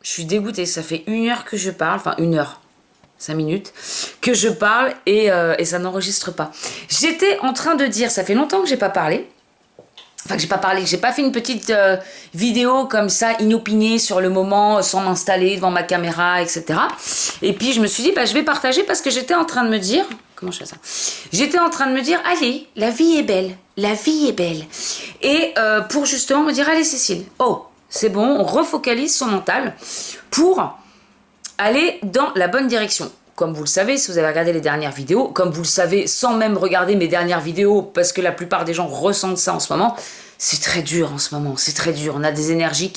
Je suis dégoûtée, ça fait 1 heure que je parle, enfin 1 heure, 5 minutes, que je parle et ça n'enregistre pas. J'étais en train de dire, ça fait longtemps que j'ai pas parlé, enfin que j'ai pas fait une petite vidéo comme ça, inopinée sur le moment, sans m'installer devant ma caméra, etc. Et puis je me suis dit, bah je vais partager parce que j'étais en train de me dire, comment je fais ça? J'étais en train de me dire, allez, la vie est belle, la vie est belle. Et pour justement me dire, allez Cécile, oh, c'est bon, on refocalise son mental pour aller dans la bonne direction. Comme vous le savez, si vous avez regardé les dernières vidéos, comme vous le savez sans même regarder mes dernières vidéos, parce que la plupart des gens ressentent ça en ce moment, c'est très dur en ce moment, c'est très dur. On a des énergies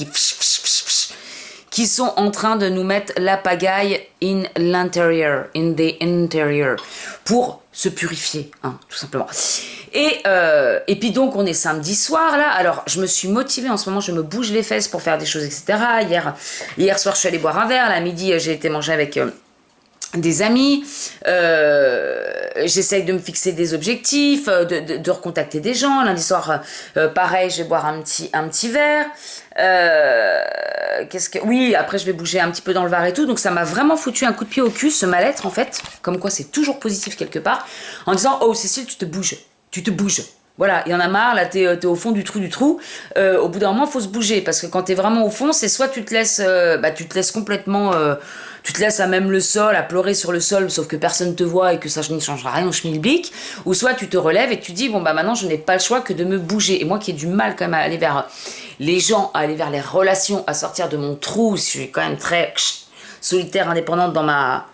qui sont en train de nous mettre la pagaille in the interior, pour se purifier, hein, tout simplement. Et puis donc, on est samedi soir, là. Alors, je me suis motivée en ce moment, je me bouge les fesses pour faire des choses, etc. Hier soir, je suis allée boire un verre. Là, midi, j'ai été manger avec des amis. J'essaye de me fixer des objectifs, de recontacter des gens. Lundi soir, pareil, je vais boire un petit verre. Oui, après, je vais bouger un petit peu dans le Var et tout. Donc, ça m'a vraiment foutu un coup de pied au cul, ce mal-être, en fait. Comme quoi, c'est toujours positif quelque part. En disant, oh, Cécile, tu te bouges. Tu te bouges. Voilà, il y en a marre, là, t'es au fond du trou. Au bout d'un moment, faut se bouger. Parce que quand t'es vraiment au fond, c'est soit tu te laisses complètement... tu te laisses à même le sol, à pleurer sur le sol, sauf que personne te voit et que ça n'y changera rien au schmilblick. Ou soit tu te relèves et tu dis, bon, bah maintenant, je n'ai pas le choix que de me bouger. Et moi qui ai du mal quand même à aller vers les gens, à aller vers les relations, à sortir de mon trou, je suis quand même très solitaire, indépendante dans ma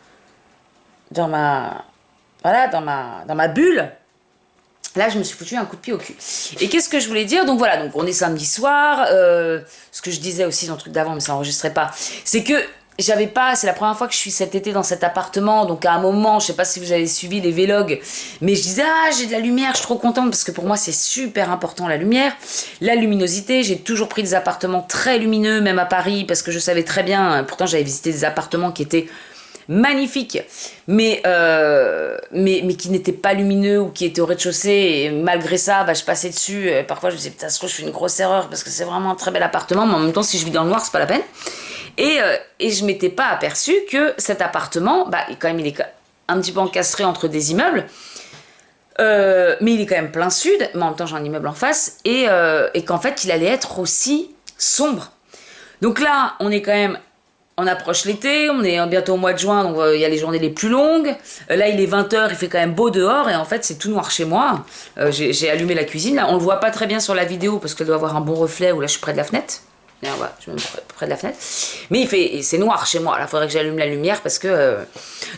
bulle. Là, je me suis foutu un coup de pied au cul. Et qu'est-ce que je voulais dire? Donc voilà, donc on est samedi soir. Ce que je disais aussi dans le truc d'avant, mais ça n'enregistrait pas, c'est que j'avais pas, c'est la première fois que je suis cet été dans cet appartement, donc à un moment, je sais pas si vous avez suivi les vlogs, mais je disais, ah, j'ai de la lumière, je suis trop contente, parce que pour moi, c'est super important, la lumière, la luminosité. J'ai toujours pris des appartements très lumineux, même à Paris, parce que je savais très bien, pourtant j'avais visité des appartements qui étaient magnifiques, mais qui n'étaient pas lumineux ou qui étaient au rez-de-chaussée, et malgré ça, bah, je passais dessus, parfois je me disais, putain, je fais une grosse erreur, parce que c'est vraiment un très bel appartement, mais en même temps, si je vis dans le noir, c'est pas la peine. Et je m'étais pas aperçue que cet appartement, bah, quand même, il est un petit peu encastré entre des immeubles, mais il est quand même plein sud, mais en même temps, j'ai un immeuble en face, et qu'en fait, il allait être aussi sombre. Donc là, on approche l'été, on est bientôt au mois de juin, donc il y a les journées les plus longues. Là, il est 20h, il fait quand même beau dehors, et en fait, c'est tout noir chez moi. J'ai allumé la cuisine, là, on le voit pas très bien sur la vidéo, parce qu'elle doit avoir un bon reflet, où là, je suis près de la fenêtre. Voilà, je me mets près de la fenêtre. Mais c'est noir chez moi. Là, il faudrait que j'allume la lumière parce que...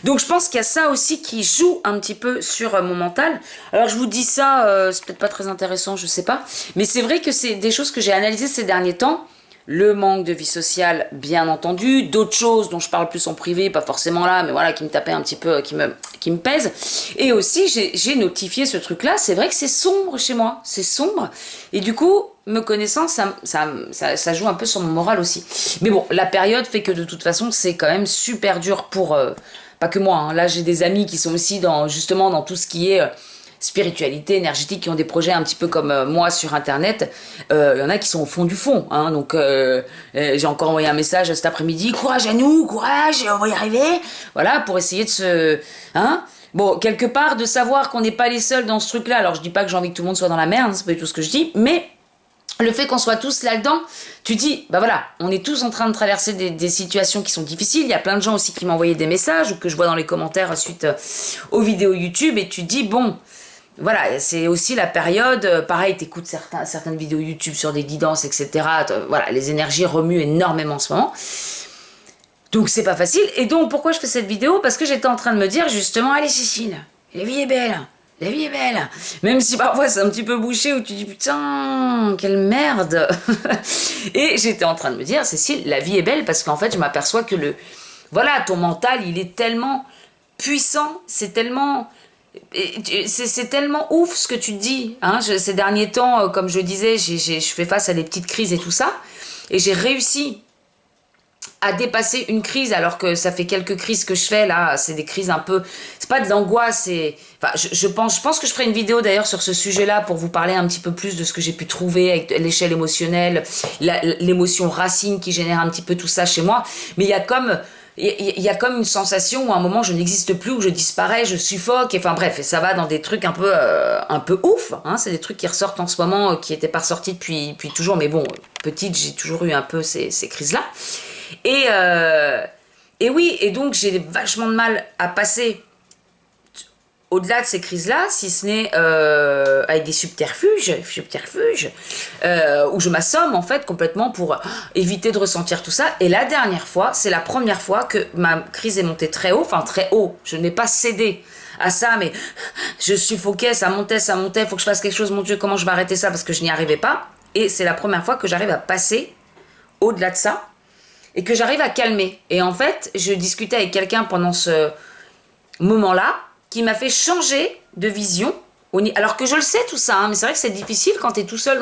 Donc, je pense qu'il y a ça aussi qui joue un petit peu sur mon mental. Alors, je vous dis ça, c'est peut-être pas très intéressant, je sais pas. Mais c'est vrai que c'est des choses que j'ai analysées ces derniers temps. Le manque de vie sociale, bien entendu. D'autres choses dont je parle plus en privé, pas forcément là, mais voilà, qui me tapaient un petit peu, qui me pèsent. Et aussi, j'ai notifié ce truc-là. C'est vrai que c'est sombre chez moi. C'est sombre. Et du coup... me connaissant, ça joue un peu sur mon moral aussi. Mais bon, la période fait que de toute façon, c'est quand même super dur pour... pas que moi, hein. Là, j'ai des amis qui sont aussi justement dans tout ce qui est spiritualité, énergétique, qui ont des projets un petit peu comme moi sur Internet. Il y en a qui sont au fond du fond. Hein. Donc, j'ai encore envoyé un message cet après-midi. Courage à nous, courage, on va y arriver. Voilà, pour essayer de se... Hein. Bon, quelque part, de savoir qu'on n'est pas les seuls dans ce truc-là. Alors, je dis pas que j'ai envie que tout le monde soit dans la merde, c'est pas du tout ce que je dis, mais... le fait qu'on soit tous là-dedans, tu dis, bah voilà, on est tous en train de traverser des situations qui sont difficiles. Il y a plein de gens aussi qui m'envoyaient des messages ou que je vois dans les commentaires suite aux vidéos YouTube, et tu dis, bon, voilà, c'est aussi la période, pareil, t'écoutes certaines vidéos YouTube sur des guidances, etc. Voilà, les énergies remuent énormément en ce moment. Donc c'est pas facile. Et donc, pourquoi je fais cette vidéo? Parce que j'étais en train de me dire, justement, allez Cécile, la vie est belle. La vie est belle. Même si parfois c'est un petit peu bouché où tu dis putain, quelle merde. Et j'étais en train de me dire, Cécile, la vie est belle parce qu'en fait je m'aperçois que voilà, ton mental il est tellement puissant, c'est tellement ouf ce que tu te dis. Hein. Ces derniers temps, comme je disais, je fais face à des petites crises et tout ça. Et j'ai réussi à dépasser une crise, alors que ça fait quelques crises que je fais là, c'est des crises un peu, c'est pas de l'angoisse, c'est, enfin, je pense que je ferai une vidéo d'ailleurs sur ce sujet-là pour vous parler un petit peu plus de ce que j'ai pu trouver avec l'échelle émotionnelle, l'émotion racine qui génère un petit peu tout ça chez moi, mais il y a comme une sensation où à un moment je n'existe plus, où je disparais, je suffoque, et enfin bref, et ça va dans des trucs un peu ouf, hein, c'est des trucs qui ressortent en ce moment, qui n'étaient pas ressortis depuis toujours, mais bon, petite, j'ai toujours eu un peu ces crises-là. Et oui, et donc j'ai vachement de mal à passer au-delà de ces crises-là, si ce n'est avec des subterfuges, où je m'assomme en fait complètement pour éviter de ressentir tout ça. Et la dernière fois, c'est la première fois que ma crise est montée très haut, enfin très haut. Je n'ai pas cédé à ça, mais je suffoquais, ça montait, il faut que je fasse quelque chose, mon Dieu, comment je vais arrêter ça parce que je n'y arrivais pas. Et c'est la première fois que j'arrive à passer au-delà de ça et que j'arrive à calmer. Et en fait, je discutais avec quelqu'un pendant ce moment-là qui m'a fait changer de vision, alors que je le sais tout ça, hein, mais c'est vrai que c'est difficile quand tu es tout seul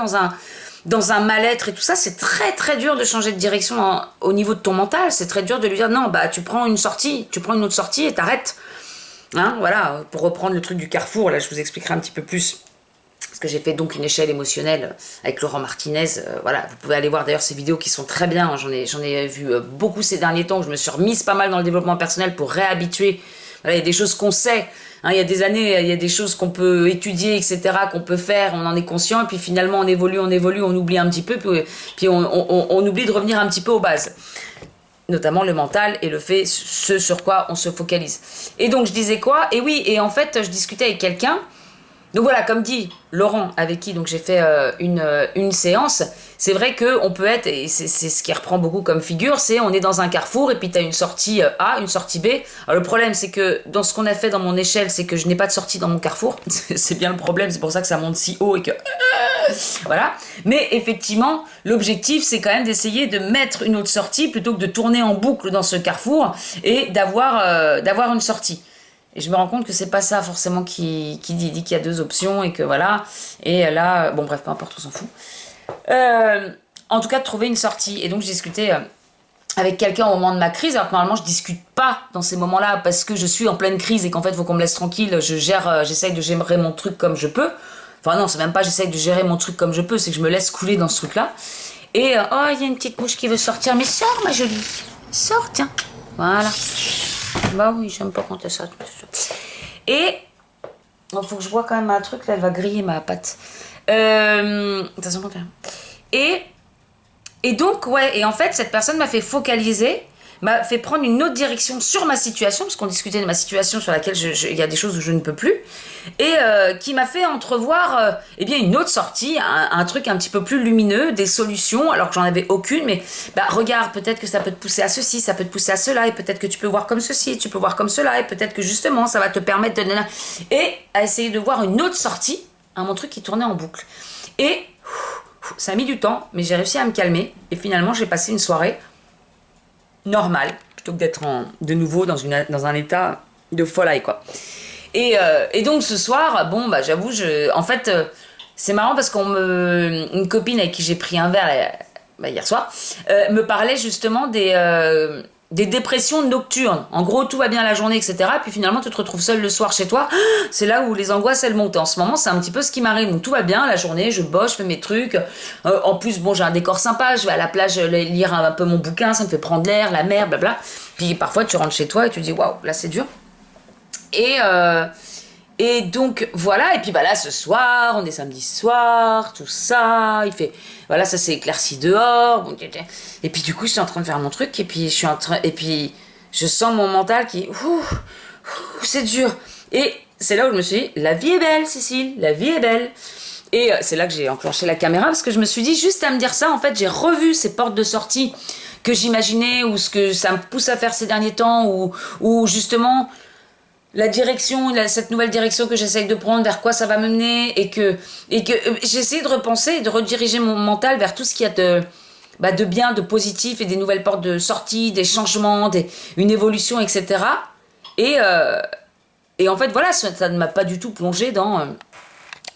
dans un mal-être et tout ça, c'est très très dur de changer de direction au niveau de ton mental, c'est très dur de lui dire non, bah tu prends une autre sortie et t'arrêtes. Hein, voilà, pour reprendre le truc du carrefour, là je vous expliquerai un petit peu plus, parce que j'ai fait donc une échelle émotionnelle avec Laurent Martinez, voilà, vous pouvez aller voir d'ailleurs ces vidéos qui sont très bien, hein, j'en ai vu beaucoup ces derniers temps, je me suis remise pas mal dans le développement personnel pour réhabituer. Voilà, il y a des choses qu'on sait, hein, il y a des années, il y a des choses qu'on peut étudier, etc., qu'on peut faire, on en est conscient, et puis finalement on évolue, on oublie un petit peu, puis on oublie de revenir un petit peu aux bases. Notamment le mental et le fait, ce sur quoi on se focalise. Et donc je disais quoi? Et oui, et en fait je discutais avec quelqu'un. Donc voilà, comme dit Laurent, avec qui donc j'ai fait une séance, c'est vrai qu'on peut être, et c'est ce qui reprend beaucoup comme figure, c'est on est dans un carrefour et puis tu as une sortie A, une sortie B. Alors le problème c'est que dans ce qu'on a fait dans mon échelle, c'est que je n'ai pas de sortie dans mon carrefour. C'est bien le problème, c'est pour ça que ça monte si haut et que... Voilà. Mais effectivement, l'objectif c'est quand même d'essayer de mettre une autre sortie plutôt que de tourner en boucle dans ce carrefour et d'avoir une sortie. Et je me rends compte que c'est pas ça forcément qui dit qu'il y a deux options et que voilà. Et là, bon bref, peu importe, on s'en fout. En tout cas, de trouver une sortie. Et donc, je discutais avec quelqu'un au moment de ma crise, alors que normalement, je discute pas dans ces moments-là parce que je suis en pleine crise et qu'en fait, il faut qu'on me laisse tranquille. J'essaye de gérer mon truc comme je peux. Enfin non, c'est même pas j'essaye de gérer mon truc comme je peux, c'est que je me laisse couler dans ce truc-là. Et oh, il y a une petite mouche qui veut sortir. Mais sors, ma jolie. Sors, tiens. Voilà. Bah oui, j'aime pas quand elle sort. Et il faut que je vois quand même un truc, là, elle va griller ma pâte. Attention, et donc, ouais, et en fait, cette personne m'a fait focaliser, m'a fait prendre une autre direction sur ma situation, parce qu'on discutait de ma situation sur laquelle il y a des choses où je ne peux plus, et qui m'a fait entrevoir eh bien une autre sortie, un truc un petit peu plus lumineux, des solutions, alors que j'en avais aucune, mais bah, regarde, peut-être que ça peut te pousser à ceci, ça peut te pousser à cela, et peut-être que tu peux voir comme ceci, tu peux voir comme cela, et peut-être que justement ça va te permettre de... Et à essayer de voir une autre sortie à mon truc qui tournait en boucle. Et ça a mis du temps, mais j'ai réussi à me calmer, et finalement j'ai passé une soirée normale, plutôt que d'être de nouveau dans un état de folie, quoi. Et donc ce soir, bon, bah j'avoue, en fait, c'est marrant parce une copine avec qui j'ai pris un verre hier soir, me parlait justement des dépressions nocturnes. En gros, tout va bien la journée, etc. Puis finalement, tu te retrouves seul le soir chez toi. C'est là où les angoisses, elles montent. En ce moment, c'est un petit peu ce qui m'arrive. Donc tout va bien la journée, je bosse, je fais mes trucs. En plus, bon, j'ai un décor sympa. Je vais à la plage lire un peu mon bouquin, ça me fait prendre l'air, la mer, blabla. Puis parfois, tu rentres chez toi et tu te dis, waouh, là c'est dur. Et donc voilà, et puis bah là ce soir, on est samedi soir, tout ça, il fait, voilà, ça s'est éclairci dehors, et puis du coup je suis en train de faire mon truc, et puis je sens mon mental qui, c'est dur, et c'est là où je me suis dit, la vie est belle Cécile, la vie est belle, et c'est là que j'ai enclenché la caméra, parce que je me suis dit, juste à me dire ça, en fait j'ai revu ces portes de sortie que j'imaginais, ou ce que ça me pousse à faire ces derniers temps, ou justement... la direction, cette nouvelle direction que j'essaye de prendre, vers quoi ça va me mener, et que j'essaie de repenser et de rediriger mon mental vers tout ce qu'il y a de bien, de positif, et des nouvelles portes de sortie, des changements, une évolution, etc. Et en fait, voilà, ça ne m'a pas du tout plongé dans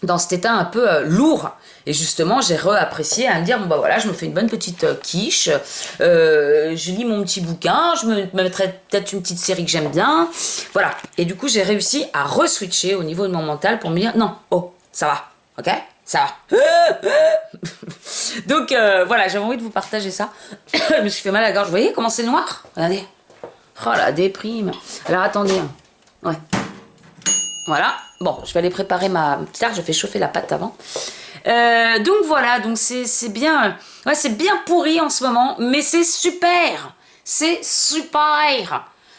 dans cet état un peu lourd. Et justement, j'ai réapprécié à me dire, bon bah voilà, je me fais une bonne petite quiche, je lis mon petit bouquin, je me mettrai peut-être une petite série que j'aime bien. Voilà. Et du coup, j'ai réussi à re-switcher au niveau de mon mental pour me dire, non, oh, ça va, ok? Ça va. Donc voilà, j'avais envie de vous partager ça. Je me suis fait mal à la gorge. Vous voyez comment c'est noir? Regardez. Oh la déprime. Alors attendez. Ouais. Voilà. Bon, je vais aller préparer ma petite tarte. Je fais chauffer la pâte avant. Donc voilà, donc c'est bien, ouais, c'est bien pourri en ce moment, mais c'est super,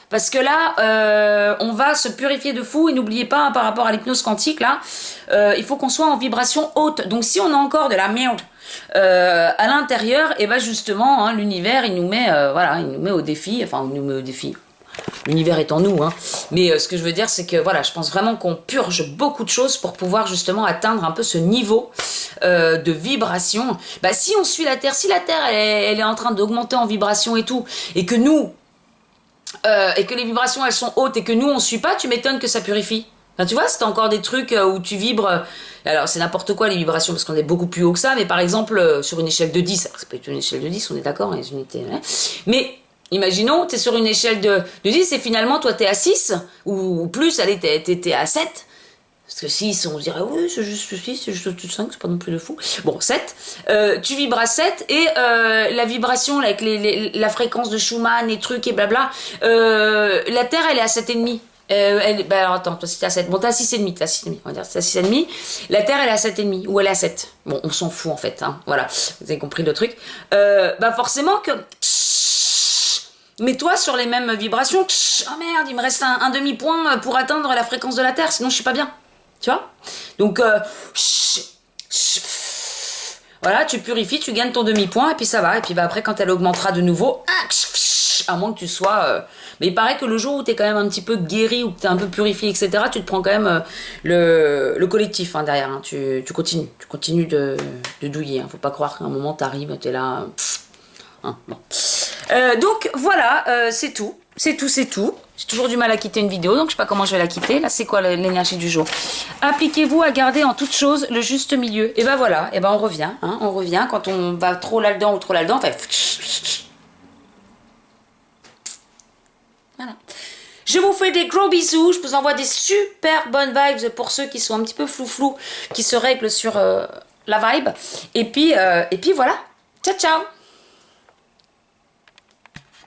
parce que là, on va se purifier de fou et n'oubliez pas, hein, par rapport à l'hypnose quantique là, il faut qu'on soit en vibration haute. Donc si on a encore de la merde à l'intérieur, et ben justement, hein, l'univers il nous met, voilà, il nous met au défi, enfin il nous met au défi. L'univers est en nous, hein. Mais ce que je veux dire, c'est que voilà, je pense vraiment qu'on purge beaucoup de choses pour pouvoir justement atteindre un peu ce niveau de vibration. Bah, si on suit la Terre, si la Terre elle est en train d'augmenter en vibration et tout, et que nous, et que les vibrations elles sont hautes et que nous on suit pas, tu m'étonnes que ça purifie. Enfin, tu vois, c'est encore des trucs où tu vibres. Alors, c'est n'importe quoi les vibrations parce qu'on est beaucoup plus haut que ça, mais par exemple, sur une échelle de 10, c'est pas une échelle de 10, on est d'accord, les unités, hein. Mais imaginons, tu es sur une échelle de 10 et finalement, toi, tu es à 6 ou plus, allez, t'es à 7. Parce que 6, on se dirait, oui, c'est juste 6, c'est juste au-dessus de 5, c'est pas non plus de fou. Bon, 7. Tu vibres à 7 et la vibration, là, avec la fréquence de Schumann, les trucs et blabla, la Terre, elle est à 7,5. Bah alors attends, toi si t'es à 7, bon t'es à 6,5, t'es à 6,5, on va dire, t'es à 6,5, la Terre elle est à 7,5, ou elle est à 7, bon on s'en fout en fait, hein, voilà, vous avez compris le truc, bah forcément que, mets-toi sur les mêmes vibrations, oh merde, il me reste un demi-point pour atteindre la fréquence de la Terre, sinon je suis pas bien, tu vois, donc, voilà, tu purifies, tu gagnes ton demi-point, et puis ça va, et puis bah après quand elle augmentera de nouveau, à moins que tu sois... Mais il paraît que le jour où tu es quand même un petit peu guéri, ou que tu es un peu purifié, etc., tu te prends quand même le collectif hein, derrière. Hein. Tu continues de douiller. Hein. Faut pas croire qu'à un moment tu arrives, tu es là... Hein, bon. Donc voilà, c'est tout. C'est tout. J'ai toujours du mal à quitter une vidéo, donc je sais pas comment je vais la quitter. Là, c'est quoi l'énergie du jour? Appliquez-vous à garder en toute chose le juste milieu. Et ben voilà, et ben on revient. Hein, on revient quand on va trop là-dedans ou trop là-dedans. Enfin... Voilà. Je vous fais des gros bisous, je vous envoie des super bonnes vibes pour ceux qui sont un petit peu flou-flou, qui se règlent sur la vibe. Et puis voilà, ciao ciao.